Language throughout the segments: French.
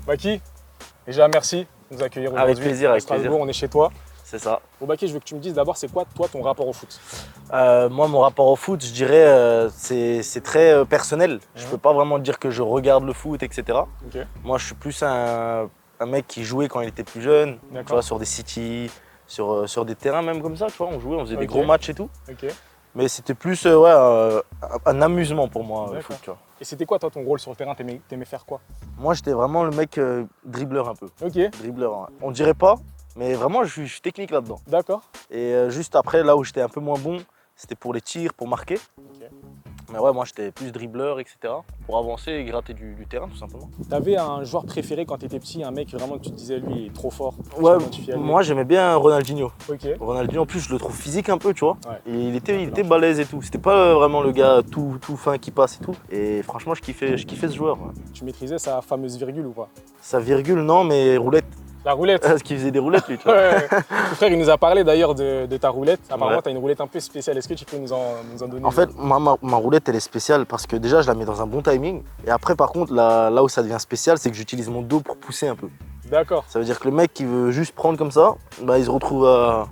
Baki, déjà merci de nous accueillir aujourd'hui. Avec plaisir, avec Strasbourg, plaisir. on est chez toi. C'est ça. Bon Baki, je veux que tu me dises d'abord c'est quoi toi ton rapport au foot? Moi, mon rapport au foot, je dirais, c'est très personnel. Je peux pas vraiment dire que je regarde le foot, etc. Ok, Moi, je suis plus un mec qui jouait quand il était plus jeune, tu d'accord. vois, sur des cities, sur des terrains même comme ça, tu vois, on jouait, on faisait des Ok. gros matchs et tout. Ok. Mais c'était plus ouais, un amusement pour moi, le D'accord. foot, tu vois. Et c'était quoi toi ton rôle sur le terrain? T'aimais faire quoi? Moi, j'étais vraiment le mec dribbleur un peu. Ok, Dribbleur, hein. On dirait pas, mais vraiment, je suis technique là-dedans. d'accord. Et juste après, là où j'étais un peu moins bon, c'était pour les tirs, pour marquer. Ok. Mais ouais, moi j'étais plus dribbleur, etc. Pour avancer et gratter du terrain, tout simplement. T'avais un joueur préféré quand t'étais petit, un mec vraiment que tu te disais lui il est trop fort? Ouais, Tu t'identifiais à lui. moi j'aimais bien Ronaldinho. Ok, Ronaldinho, en plus, je le trouve physique un peu, tu vois. Ouais. Et il était balèze et tout. C'était pas vraiment le gars tout fin qui passe et tout. Et franchement, je kiffais ce joueur. Ouais. tu maîtrisais sa fameuse virgule ou pas? Sa virgule, non, mais roulette. La roulette. Parce qu'il faisait des roulettes, lui, tu vois. Ouais. Mon frère il nous a parlé d'ailleurs de ta roulette. Apparemment Ouais. t'as une roulette un peu spéciale. Est-ce que tu peux nous en donner? En fait, ma roulette, elle est spéciale parce que déjà, je la mets dans un bon timing. Et après, par contre, là où ça devient spécial, c'est que j'utilise mon dos pour pousser un peu. D'accord. Ça veut dire que le mec qui veut juste prendre comme ça, bah, il se retrouve à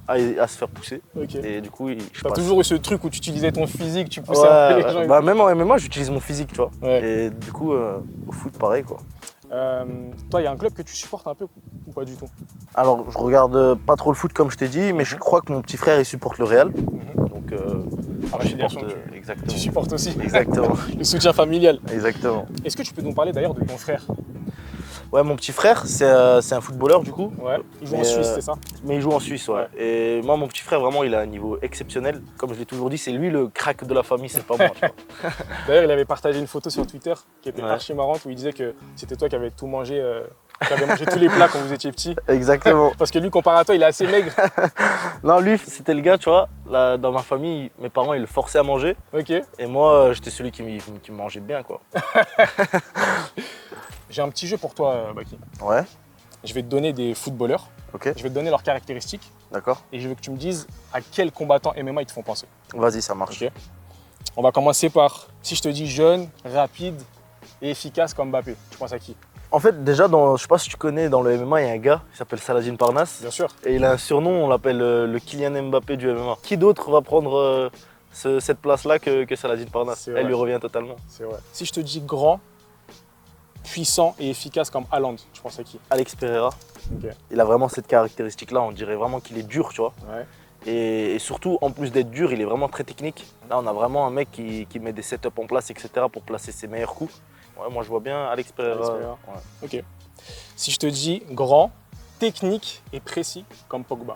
se faire pousser. Ok. Et du coup, je T'as passe. toujours eu ce truc où tu utilisais ton physique, tu poussais Ouais, un peu les gens. et bah, tout. même en MMA, j'utilise mon physique, tu vois. Ouais. Et du coup, au foot, pareil, quoi. Toi, il y a un club que tu supportes un peu ou pas du tout? Alors, je regarde pas trop le foot, comme je t'ai dit, mais je crois que mon petit frère, il supporte le Real. Mhm. Donc, Par je affiliation, supporte, tu exactement. supportes aussi. Exactement. Le soutien familial. Exactement. Est-ce que tu peux nous parler d'ailleurs de ton frère? Ouais, mon petit frère, c'est un footballeur, du coup. Ouais. Il joue en Mais, Suisse, c'est ça? Mais il joue en Suisse, ouais. Et moi, mon petit frère, vraiment, il a un niveau exceptionnel. Comme je l'ai toujours dit, c'est lui le crack de la famille, c'est pas moi, tu vois. D'ailleurs, il avait partagé une photo sur Twitter qui était Ouais. archi marrante où il disait que c'était toi qui avais tout mangé, qui avais mangé tous les plats quand vous étiez petit. Exactement. Parce que lui, comparé à toi, il est assez maigre. Non, lui, c'était le gars, tu vois. Là, dans ma famille, mes parents, ils le forçaient à manger. Ok. Et moi, j'étais celui qui me mangeait bien, quoi. J'ai un petit jeu pour toi, Baki. Ouais, Je vais te donner des footballeurs. ok, Je vais te donner leurs caractéristiques d'accord. et je veux que tu me dises à quel combattant MMA ils te font penser. Vas-y, ça marche. Ok. On va commencer par, si je te dis jeune, rapide et efficace comme Mbappé, tu penses à qui? En fait, déjà, je sais pas si tu connais, dans le MMA, il y a un gars qui s'appelle Saladin Parnasse. Bien sûr. Et il a un surnom, on l'appelle le Kylian Mbappé du MMA. Qui d'autre va prendre cette place-là que Saladin Parnasse? C'est vrai. Elle lui revient totalement. C'est vrai. Si je te dis grand, puissant et efficace comme Haaland, tu penses à qui? Alex Pereira, Ok. il a vraiment cette caractéristique-là. On dirait vraiment qu'il est dur, tu vois. Ouais. Et surtout, en plus d'être dur, il est vraiment très technique. Là, on a vraiment un mec qui met des setups en place, etc. pour placer ses meilleurs coups. Ouais, moi, je vois bien Alex Pereira. Alex Pereira. Ouais. Ok. Si je te dis grand, technique et précis comme Pogba.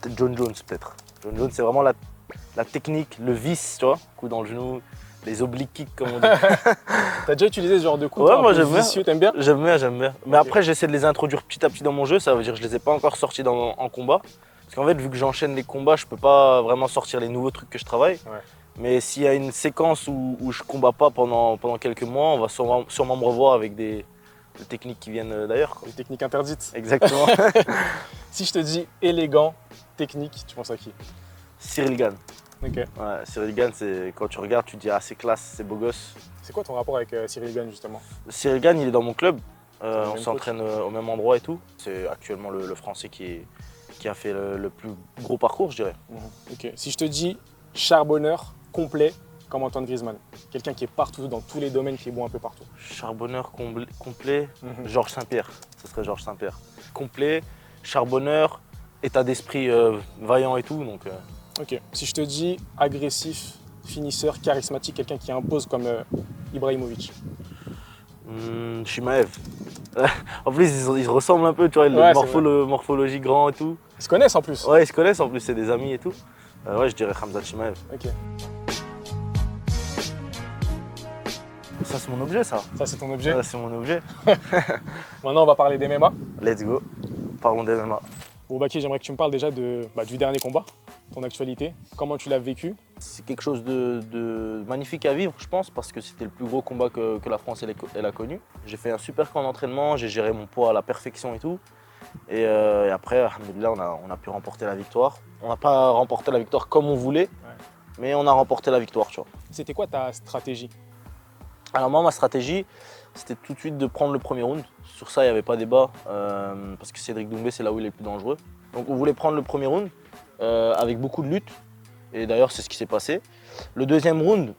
Peut-être John Jones, peut-être. John Jones, c'est vraiment la technique, le vice, tu vois. Coup dans le genou, les oblique kicks, comme on dit. T'as déjà utilisé ce genre de coups Ouais, toi, un moi, peu j'aime bien. vicieux, t'aimes bien? J'aime bien, j'aime bien. Mais Ok. après, j'essaie de les introduire petit à petit dans mon jeu. Ça veut dire que je les ai pas encore sortis en combat. Parce qu'en fait, vu que j'enchaîne les combats, je peux pas vraiment sortir les nouveaux trucs que je travaille. Ouais. Mais s'il y a une séquence où je combats pas pendant quelques mois, on va sûrement me revoir avec des techniques qui viennent d'ailleurs, quoi. Des techniques interdites. Exactement. Si je te dis élégant, technique, tu penses à qui? Cyril Gane. Ok. Ouais, Cyril Gane, c'est quand tu regardes, tu te dis ah c'est classe, c'est beau gosse. C'est quoi ton rapport avec Cyril Gane justement? Cyril Gane, il est dans mon club. le On même s'entraîne au même endroit et tout. C'est actuellement le Français qui a fait le plus gros parcours, je dirais. Ok. Si je te dis charbonneur complet comme Antoine Griezmann, quelqu'un qui est partout dans tous les domaines, qui est bon un peu partout. Charbonneur complet, Mhm. Georges Saint-Pierre. Ce serait Georges Saint-Pierre. Complet, charbonneur, état d'esprit vaillant et tout. Donc, Ok. Si je te dis agressif, finisseur, charismatique, quelqu'un qui impose comme Ibrahimovic. Chimaev. En plus, ils se ressemblent un peu, tu vois, Ouais, c'est morphologie grand et tout. Ils se connaissent en plus. Ouais, ils se connaissent en plus, c'est des amis et tout. Ouais, je dirais Khamzat Chimaev. Ok. Ça, c'est mon objet, ça. Ça c'est ton objet. Ça, c'est mon objet. Maintenant on va parler des MMA. Let's go. Parlons des MMA. Bon Baki, j'aimerais que tu me parles déjà du dernier combat, ton actualité, comment tu l'as vécu. C'est quelque chose de magnifique à vivre, je pense, parce que c'était le plus gros combat que la France elle a connu. J'ai fait un super camp d'entraînement, j'ai géré mon poids à la perfection et tout. Et après, alhamdoulilah, on a pu remporter la victoire. On n'a pas remporté la victoire comme on voulait, mais on a remporté la victoire, tu vois. C'était quoi ta stratégie? Alors moi, ma stratégie, c'était tout de suite de prendre le premier round. Sur ça, il n'y avait pas débat, parce que Cédric Doumbé, c'est là où il est le plus dangereux. Donc on voulait prendre le premier round avec beaucoup de lutte, et d'ailleurs c'est ce qui s'est passé. Le deuxième round,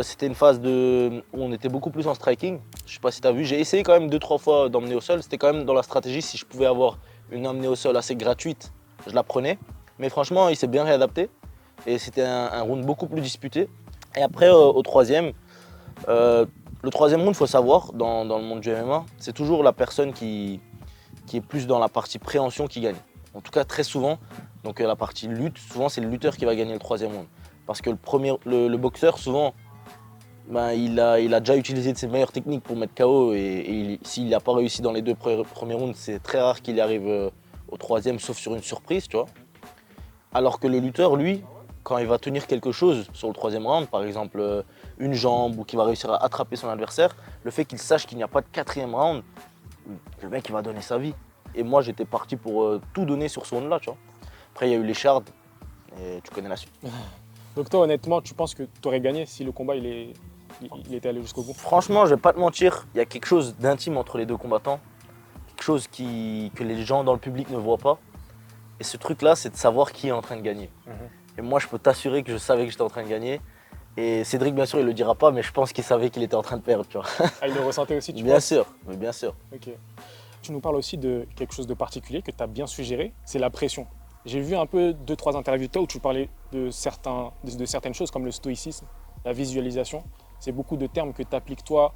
c'était une phase où on était beaucoup plus en striking. Je ne sais pas si tu as vu, j'ai essayé quand même 2-3 fois d'emmener au sol. C'était quand même dans la stratégie, si je pouvais avoir une emmenée au sol assez gratuite, je la prenais. Mais franchement, il s'est bien réadapté, et c'était un round beaucoup plus disputé. Et après, au troisième, le troisième round, il faut savoir, dans le monde du MMA, c'est toujours la personne qui est plus dans la partie préhension qui gagne. En tout cas, très souvent, donc la partie lutte, souvent c'est le lutteur qui va gagner le troisième round. Parce que le boxeur, souvent, ben, il a déjà utilisé de ses meilleures techniques pour mettre KO, et s'il n'a pas réussi dans les 2 premiers rounds, c'est très rare qu'il y arrive au troisième, sauf sur une surprise, tu vois. Alors que le lutteur, lui, quand il va tenir quelque chose sur le troisième round, par exemple une jambe, ou qu'il va réussir à attraper son adversaire, le fait qu'il sache qu'il n'y a pas de quatrième round, le mec il va donner sa vie. Et moi j'étais parti pour tout donner sur ce round-là, tu vois. Après il y a eu l'écharde, et tu connais la suite. Donc toi, honnêtement, tu penses que tu aurais gagné si le combat il était allé jusqu'au bout? Franchement, je vais pas te mentir, il y a quelque chose d'intime entre les deux combattants, quelque chose que les gens dans le public ne voient pas. Et ce truc-là, c'est de savoir qui est en train de gagner. Et moi, je peux t'assurer que je savais que j'étais en train de gagner. Et Cédric, bien sûr, il le dira pas, mais je pense qu'il savait qu'il était en train de perdre, tu vois. Ah, il le ressentait aussi, tu Bien penses? sûr, mais bien sûr. Ok. Tu nous parles aussi de quelque chose de particulier que tu as bien suggéré, c'est la pression. J'ai vu un peu 2-3 interviews de toi où tu parlais de certaines choses comme le stoïcisme, la visualisation. C'est beaucoup de termes que tu appliques toi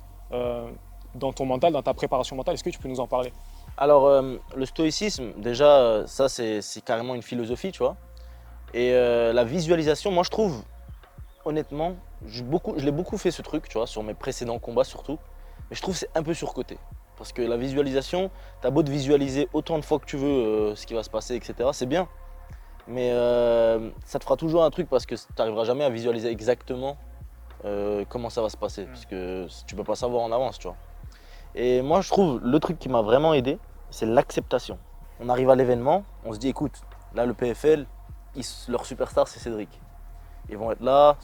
dans ton mental, dans ta préparation mentale. Est-ce que tu peux nous en parler? Alors, le stoïcisme, déjà, ça, c'est carrément une philosophie, tu vois. Et la visualisation, moi, je trouve, honnêtement, je l'ai beaucoup fait ce truc, tu vois, sur mes précédents combats surtout. Mais je trouve que c'est un peu surcoté. Parce que la visualisation, t'as beau te visualiser autant de fois que tu veux ce qui va se passer, etc. C'est bien. Mais ça te fera toujours un truc parce que tu n'arriveras jamais à visualiser exactement comment ça va se passer. Parce que tu peux pas savoir en avance, tu vois. Et moi, je trouve, le truc qui m'a vraiment aidé, c'est l'acceptation. On arrive à l'événement, on se dit, écoute, là, le PFL, leur superstar, c'est Cédric. Ils vont être là,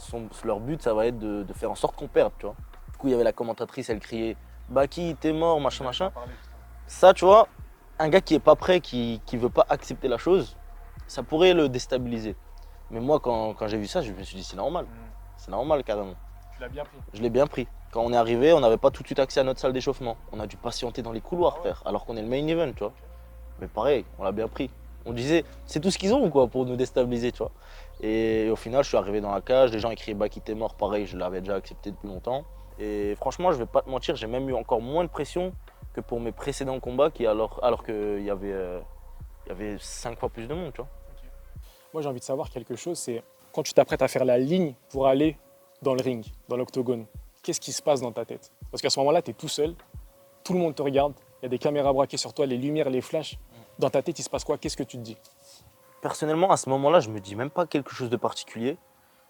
leur but, ça va être de faire en sorte qu'on perde, tu vois. Du coup, il y avait la commentatrice, elle criait « Baki, t'es mort, machin, machin ». Ça, tu vois, un gars qui est pas prêt, qui veut pas accepter la chose, ça pourrait le déstabiliser. Mais moi, quand j'ai vu ça, je me suis dit « c'est normal ». C'est normal, carrément. Tu l'as bien pris. Je l'ai bien pris. Quand on est arrivé, on n'avait pas tout de suite accès à notre salle d'échauffement. On a dû patienter dans les couloirs, frère, alors qu'on est le main event, tu vois. Mais pareil, on l'a bien pris. On disait, c'est tout ce qu'ils ont ou quoi pour nous déstabiliser, tu vois. Et au final, je suis arrivé dans la cage, les gens écrivaient Baki t'es mort, pareil, je l'avais déjà accepté depuis longtemps. Et franchement, je vais pas te mentir, j'ai même eu encore moins de pression que pour mes précédents combats, alors qu'il y avait 5 fois plus de monde, tu vois. Moi, j'ai envie de savoir quelque chose, c'est quand tu t'apprêtes à faire la ligne pour aller dans le ring, dans l'octogone, qu'est-ce qui se passe dans ta tête? Parce qu'à ce moment-là, tu es tout seul, tout le monde te regarde, il y a des caméras braquées sur toi, les lumières, les flashs. Dans ta tête, il se passe quoi? Qu'est-ce que tu te dis? Personnellement, à ce moment-là, je me dis même pas quelque chose de particulier.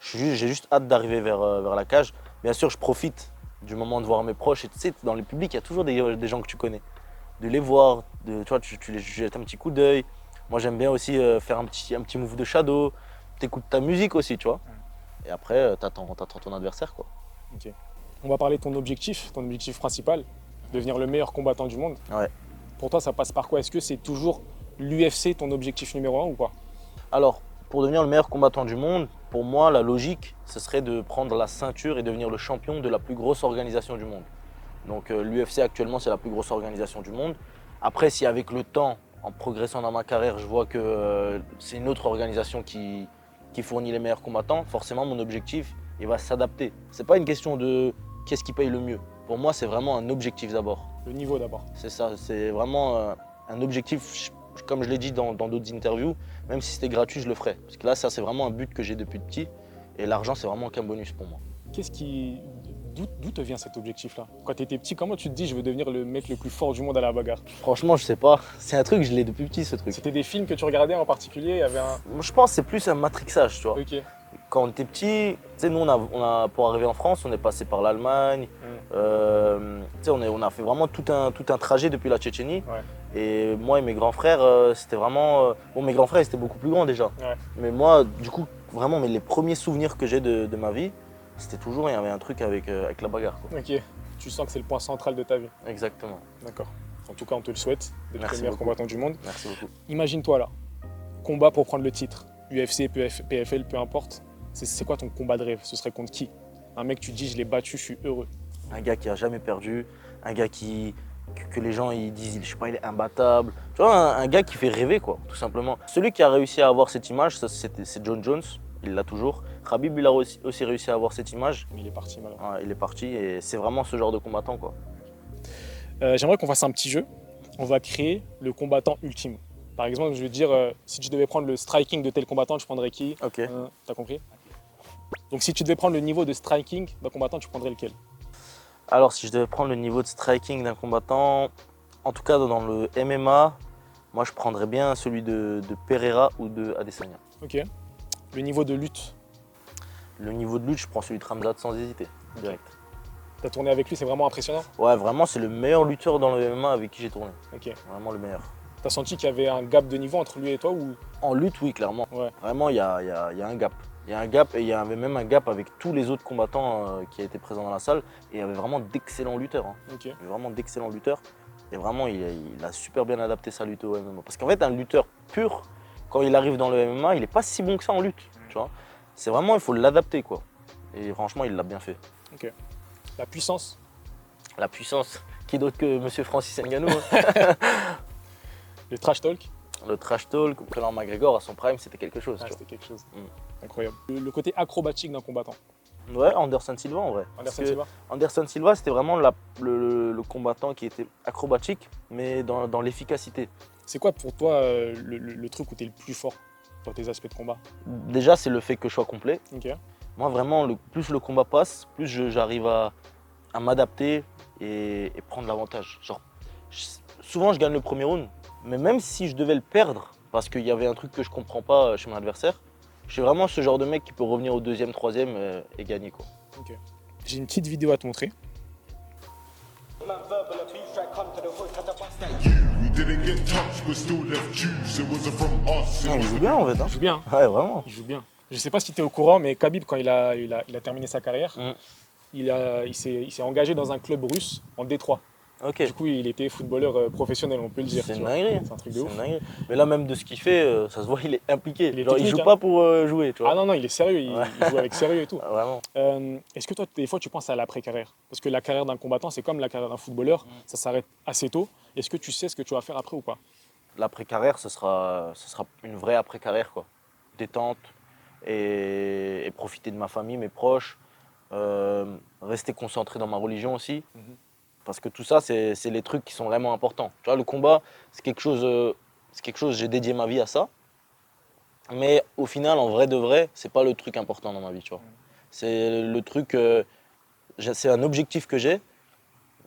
J'ai juste hâte d'arriver vers la cage. Bien sûr, je profite du moment de voir mes proches. Et tu sais, dans le public, il y a toujours des gens que tu connais. De les voir, tu vois, tu les jettes un petit coup d'œil. Moi, j'aime bien aussi faire un petit move de shadow. T'écoutes ta musique aussi, tu vois. Et après, t'attends ton adversaire, quoi. Ok. On va parler de ton objectif principal, devenir le meilleur combattant du monde. Ouais. Pour toi, ça passe par quoi? Est-ce que c'est toujours l'UFC ton objectif numéro 1 ou pas? Alors, pour devenir le meilleur combattant du monde, pour moi, la logique, ce serait de prendre la ceinture et devenir le champion de la plus grosse organisation du monde. Donc l'UFC actuellement, c'est la plus grosse organisation du monde. Après, si avec le temps, en progressant dans ma carrière, je vois que c'est une autre organisation qui fournit les meilleurs combattants, forcément, mon objectif, il va s'adapter. C'est pas une question de qu'est-ce qui paye le mieux. Pour moi, c'est vraiment un objectif d'abord. Le niveau d'abord. C'est ça, c'est vraiment un objectif, comme je l'ai dit dans d'autres interviews, même si c'était gratuit, je le ferais. Parce que là, ça, c'est vraiment un but que j'ai depuis petit. Et l'argent, c'est vraiment qu'un bonus pour moi. D'où te vient cet objectif-là? Quand tu étais petit, comment tu te dis je veux devenir le mec le plus fort du monde à la bagarre? Franchement, je sais pas. C'est un truc, je l'ai depuis petit, ce truc. C'était des films que tu regardais en particulier? Il y avait un... Je pense que c'est plus un matrixage, tu vois. Ok. Quand on était petit, tu sais, nous, pour arriver en France, on est passé par l'Allemagne. Tu sais, on a fait vraiment tout un trajet depuis la Tchétchénie. Ouais. Et moi et mes grands frères, c'était vraiment... Bon, mes grands frères, ils étaient beaucoup plus grands déjà. Ouais. Mais moi, du coup, vraiment, les premiers souvenirs que j'ai de ma vie, c'était toujours, il y avait un truc avec la bagarre, quoi. Ok. tu sens que c'est le point central de ta vie. Exactement. D'accord. En tout cas, on te le souhaite, d'être le Merci meilleur beaucoup. combattant du monde. Merci beaucoup. Imagine-toi là, combat pour prendre le titre. UFC, PFL, peu importe. C'est quoi ton combat de rêve? Ce serait contre qui? Un mec, tu te dis, je l'ai battu, je suis heureux. Un gars qui a jamais perdu, un gars que les gens ils disent, je sais pas, il est imbattable. Tu vois, un gars qui fait rêver, quoi, tout simplement. Celui qui a réussi à avoir cette image, c'est John Jones, il l'a toujours. Khabib, il a aussi réussi à avoir cette image. Mais il est parti malheureusement. Ouais, il est parti et c'est vraiment ce genre de combattant, quoi. J'aimerais qu'on fasse un petit jeu. On va créer le combattant ultime. Par exemple, je veux dire, si tu devais prendre le striking de tel combattant, tu prendrais qui? Ok. T'as compris? Donc si tu devais prendre le niveau de striking d'un combattant, tu prendrais lequel? Alors, si je devais prendre le niveau de striking d'un combattant, en tout cas dans le MMA, moi je prendrais bien celui de Pereira ou de Adesanya. Ok. Le niveau de lutte, Le niveau de lutte, je prends celui de Khamzat sans hésiter, direct. t'as tourné avec lui, c'est vraiment impressionnant? Ouais, vraiment, c'est le meilleur lutteur dans le MMA avec qui j'ai tourné. Ok. Vraiment le meilleur. T'as senti qu'il y avait un gap de niveau entre lui et toi ou... En lutte, oui, clairement. Ouais. Vraiment, il y a un gap. Il y a un gap et il y avait même un gap avec tous les autres combattants qui étaient présents dans la salle. Et il y avait vraiment d'excellents lutteurs. Hein. Ok. Il y avait vraiment d'excellents lutteurs. Et vraiment, il a super bien adapté sa lutte au MMA. Parce qu'en fait, un lutteur pur, quand il arrive dans le MMA, il n'est pas si bon que ça en lutte. Tu vois. C'est vraiment, il faut l'adapter, quoi. Et franchement, il l'a bien fait. Ok. La puissance, La puissance, qui d'autre que Monsieur Francis Ngannou hein. le trash talk, Le trash talk, Conor McGregor à son prime, c'était quelque chose. tu c'était quelque chose. Mm. Incroyable. Le côté acrobatique d'un combattant. vois. Ouais, Anderson Silva en vrai. Anderson Parce que Silva. Anderson Silva, c'était vraiment le combattant qui était acrobatique, mais dans l'efficacité. C'est quoi pour toi le truc où tu es le plus fort dans tes aspects de combat? Déjà, c'est le fait que je sois complet. Ok. Moi, vraiment, plus le combat passe, plus j'arrive à m'adapter et prendre l'avantage. Genre, souvent, je gagne le premier round, mais même si je devais le perdre, parce qu'il y avait un truc que je comprends pas chez mon adversaire, je suis vraiment ce genre de mec qui peut revenir au deuxième, troisième et gagner, quoi. Ok. J'ai une petite vidéo à te montrer. We didn't get touched, but still left juice. It wasn't from us. Il joue bien, en fait. Hein. Il joue bien. Ouais, vraiment. Il joue bien. Je sais pas si tu es au courant, mais Khabib, quand il a terminé sa carrière, Mm. il s'est engagé dans un club russe en Détroit. Ok. Du coup, il était footballeur professionnel, on peut le dire. C'est tu une vois. dinguerie. C'est un truc de C'est ouf. une dinguerie. Mais là, même de ce qu'il fait, ça se voit, il est impliqué. Il est Genre, il technique, joue hein. pas pour jouer, tu vois. Ah non, non, il est sérieux, il joue avec sérieux et tout. Ah, vraiment. Est-ce que toi, des fois, tu penses à l'après-carrière? Parce que la carrière d'un combattant, c'est comme la carrière d'un footballeur, ça s'arrête assez tôt. Est-ce que tu sais ce que tu vas faire après ou pas? L'après-carrière, ce sera une vraie après-carrière, quoi. Détente et profiter de ma famille, mes proches, rester concentré dans ma religion aussi. Mhm. Parce que tout ça, c'est les trucs qui sont vraiment importants. Tu vois, le combat, c'est quelque chose, j'ai dédié ma vie à ça. Mais au final, en vrai de vrai, c'est pas le truc important dans ma vie, tu vois. C'est le truc, c'est un objectif que j'ai,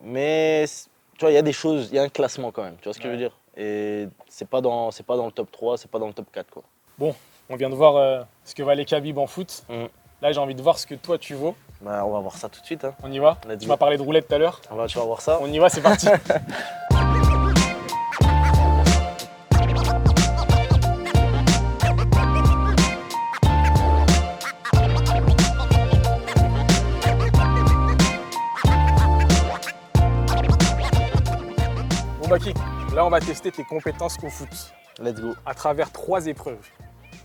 mais tu vois, il y a des choses, il y a un classement quand même, tu vois ce que je veux dire. Et c'est pas dans le top 3, c'est pas dans le top 4, quoi. On vient de voir ce que valait Khabib en foot. Mhm. Là, j'ai envie de voir ce que toi, tu vaux. Bah, on va voir ça tout de suite, hein. On y va? Let's Tu go. m'as parlé de roulette tout à l'heure. Tu vas voir ça. On y va, c'est parti. Bon Baki, là on va tester tes compétences au foot Let's go. à travers 3 épreuves.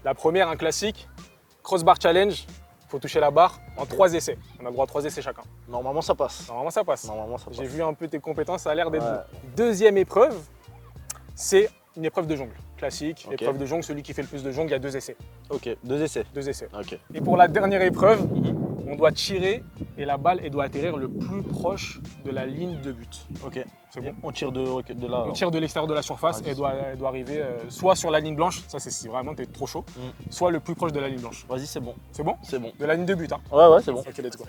La première, un classique, crossbar challenge. Faut toucher la barre en 3 essais. On a le droit à 3 essais chacun. Normalement, ça passe. Normalement ça passe. Normalement, ça passe. J'ai vu un peu tes compétences, ça a l'air d'être Ouais. bon. Deuxième épreuve, c'est une épreuve de jongle. Classique, Ok. épreuve de jongle, celui qui fait le plus de jongle, il y a 2 essais. Ok, 2 essais. 2 essais. Ok. Et pour la dernière épreuve, on doit tirer et la balle elle doit atterrir le plus proche de la ligne de but. Ok. C'est bon. On tire de là. On alors. tire de l'extérieur de la surface et elle doit arriver soit sur la ligne blanche, ça c'est si vraiment t'es trop chaud, soit le plus proche de la ligne blanche. Vas-y, c'est bon. C'est bon? C'est bon. De la ligne de but, hein. Ouais, c'est bon. Ok, let's go.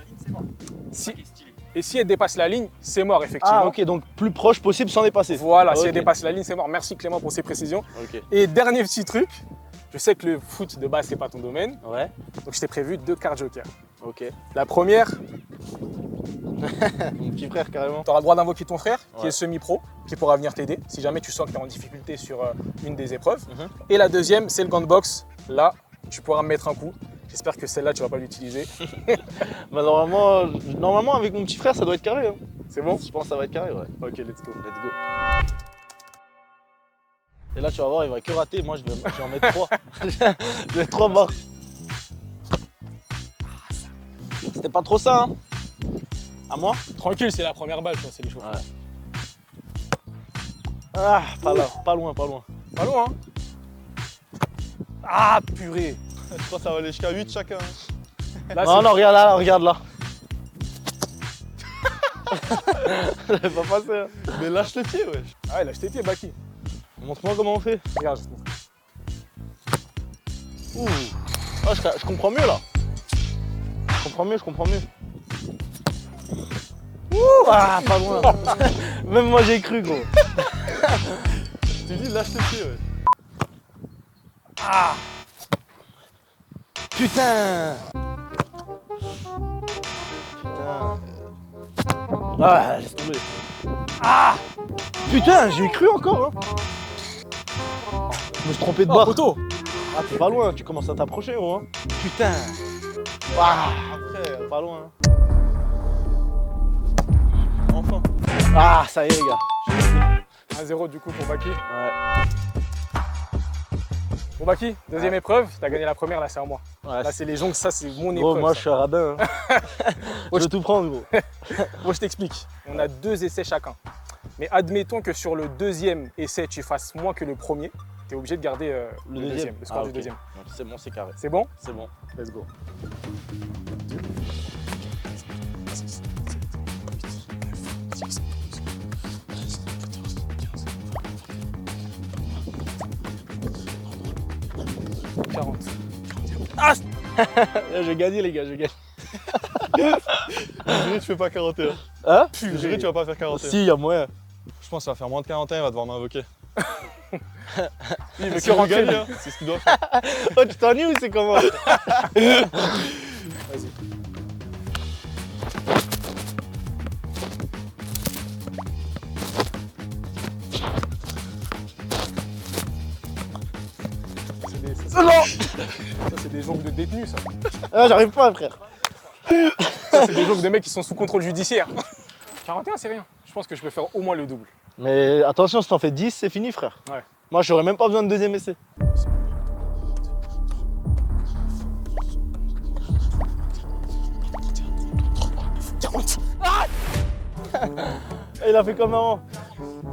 Et si elle dépasse la ligne, c'est mort effectivement. Ah, ok, donc plus proche possible sans dépasser. Voilà, si Ok. elle dépasse la ligne, c'est mort. Merci Clément pour ces précisions. Ok. Et dernier petit truc, je sais que le foot de base c'est pas ton domaine, Ouais. donc je t'ai prévu 2 cartes jokers. Ok. La première, Mon petit frère, carrément. tu auras le droit d'invoquer ton frère qui Ouais. est semi-pro, qui pourra venir t'aider si jamais tu sens que tu es en difficulté sur une des épreuves. Mhm. Et la deuxième, c'est le gant de boxe. Là, tu pourras me mettre un coup. J'espère que celle-là, tu vas pas l'utiliser. Bah, normalement, avec mon petit frère, ça doit être carré. Hein. C'est bon? Je pense que ça va être carré, ouais. Ok, let's go. Let's go. Et là, tu vas voir, il va que rater. Moi, je vais en mettre 3. Je vais mettre 3 barres. C'était pas trop ça, hein? À moi? Tranquille, c'est la première balle, tu vois, c'est les choses. Ouais. Ah, pas là, pas loin, pas loin. Pas loin, hein? Ah, purée! Je crois que ça va aller jusqu'à 8 chacun. Là, Non, non, regarde là, regarde là. J'avais pas passé. Hein. Mais lâche le pied, wesh. Ah, il a jeté pied, Baki. Montre-moi comment on fait. Regarde, je te montre. Ouh. Ah, je comprends mieux là. Je comprends mieux. Ouh, ah, pas loin. Même moi j'ai cru, gros. Je te dis, lâche le pied, wesh. Ah. Putain. Ah, laisse tomber. Ah. Putain, j'ai cru encore. Hein. Je me suis trompé de Oh, barre. poteau! Ah, t'es pas loin, tu commences à t'approcher, gros. Hein. Putain. Ah, après, pas loin. Hein. Enfin. Ah, ça y est, les gars. 1-0 du coup pour Baki. Ouais. Bon, Baki, deuxième épreuve. T'as gagné la première, là, c'est à moi. Ouais, Là, c'est les jongles, ça, c'est mon gros, épreuve. moi, ça. je suis un radin. Hein. Je veux tout prendre, gros. Moi, je t'explique. On a 2 essais chacun. Mais admettons que sur le deuxième essai, tu fasses moins que le premier. Tu es obligé de garder le deuxième, le score Ah, du ok. deuxième. Donc, c'est bon, c'est carré. C'est bon? C'est bon. Let's go. 40. Ah. J'ai gagné, les gars, j'ai gagné. Je dirais, tu fais pas 41. Hein? Je dirais, tu vas pas faire 41. Si, il y a moyen. Je pense que ça va faire moins de 41, il va devoir m'invoquer. Il veut C'est que pour rentrer. gagner, hein. C'est ce qu'il doit faire. Oh, tu t'ennuies ou c'est comment? Vas-y. Ça, c'est des jongles de détenus, ça. Ah, j'arrive pas, frère. Ça, c'est des jongles de mecs qui sont sous contrôle judiciaire. 41, c'est rien. Je pense que je peux faire au moins le double. Mais attention, si t'en fais 10, c'est fini, frère. Ouais. Moi, j'aurais même pas besoin de deuxième essai. Et il a fait comme avant.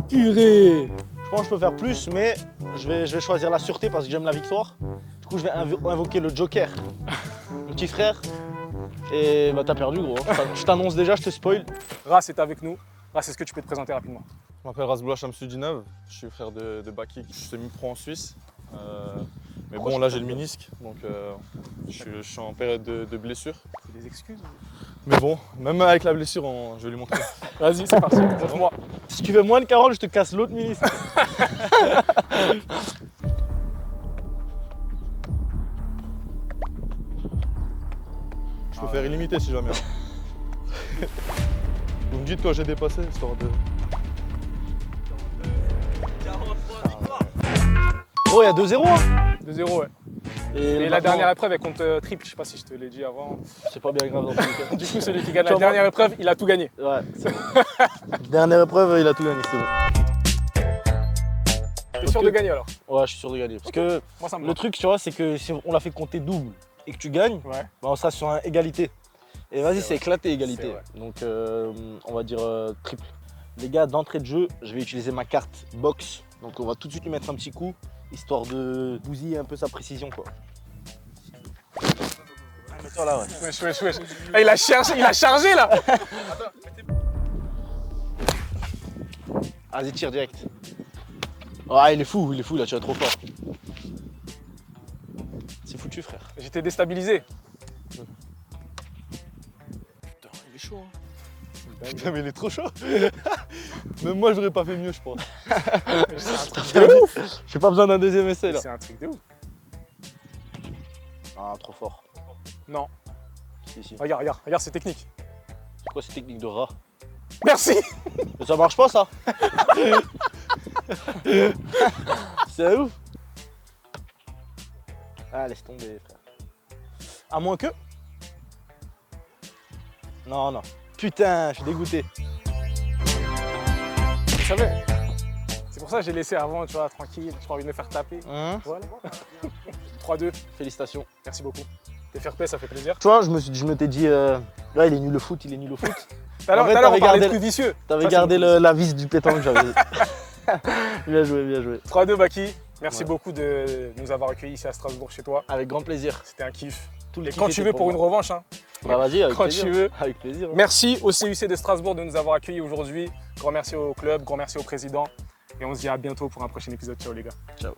Purée. Je pense que je peux faire plus, mais je vais choisir la sûreté parce que j'aime la victoire. Du coup, je vais invoquer le Joker, mon petit frère. Et bah, t'as perdu, gros. Je t'annonce déjà, je te spoil. Ras est avec nous. Ras, est-ce que tu peux te présenter rapidement? Je m'appelle Razboula Chamsudinov, je suis frère de Baki, je suis semi-pro en Suisse. Mais bon, là j'ai le ménisque, donc je suis en période de blessure. C'est des excuses? Mais bon, même avec la blessure, je vais lui montrer. Vas-y, c'est parti. Montre-moi. Si tu fais moins de 40, je te casse l'autre ministre. Je peux faire illimité si jamais. Vous me dites quand j'ai dépassé, histoire de... Oh, il y a 2-0, hein. 2-0, ouais. Et la maintenant, dernière épreuve, elle compte triple. Je sais pas si je te l'ai dit avant. c'est pas bien grave dans tous les cas. Du coup, celui qui gagne la Sûrement. dernière épreuve, il a tout gagné. Ouais. Dernière épreuve, il a tout gagné, c'est bon. T'es sûr de gagner alors? Ouais, je suis sûr de gagner. Parce que Moi, ça me le va. truc, tu vois, c'est que si on l'a fait compter double et que tu gagnes, Ouais. bah, on sera sur un égalité. Et vas-y, C'est c'est vrai. éclaté égalité. C'est vrai. Donc, on va dire triple. Les gars, d'entrée de jeu, je vais utiliser ma carte box. Donc, on va tout de suite lui mettre un petit coup, histoire de bousiller un peu sa précision, quoi. Mets-toi là, ouais. Wesh, wesh, wesh. Ah, il a chargé là. Vas-y, tire direct. Ah, il est fou, il a tiré trop fort. C'est foutu, frère. J'étais déstabilisé. Putain, il est chaud, hein. Putain, mais il est trop chaud. Même moi, j'aurais pas fait mieux, je pense. C'est un truc de ouf. J'ai pas besoin d'un deuxième essai, là. C'est un truc de ouf. Ah, trop fort. Non. Si. Regarde, c'est technique. C'est quoi cette technique de rat? Merci. Mais ça marche pas, ça. C'est ouf. Ah, laisse tomber, frère. À moins que... Non. Putain, je suis dégoûté. savais. C'est pour ça que j'ai laissé avant, tu vois, tranquille. J'ai pas envie de me faire taper. Voilà. 3-2. Félicitations. Merci beaucoup. T'es fair play, ça fait plaisir. Tu vois, je m'étais dit, là, il est nul au foot, il est nul au foot. Tout à l'heure, En fait, on t'avais parlait de gardé trucs vicieux. T'avais Ça, c'est gardé beaucoup. la vis du pétanque, j'avais. Bien joué, bien joué. 3-2, Baki. Merci Ouais. beaucoup de nous avoir accueillis ici à Strasbourg chez toi. Avec grand plaisir. C'était un kiff. Tout le Et kiff quand tu était veux pour une moi. revanche, hein. Bah vas-y, avec Quand plaisir. tu veux. Avec plaisir. Merci au CUC de Strasbourg de nous avoir accueillis aujourd'hui. Grand merci au club, grand merci au président. Et on se dit à bientôt pour un prochain épisode. Ciao les gars. Ciao.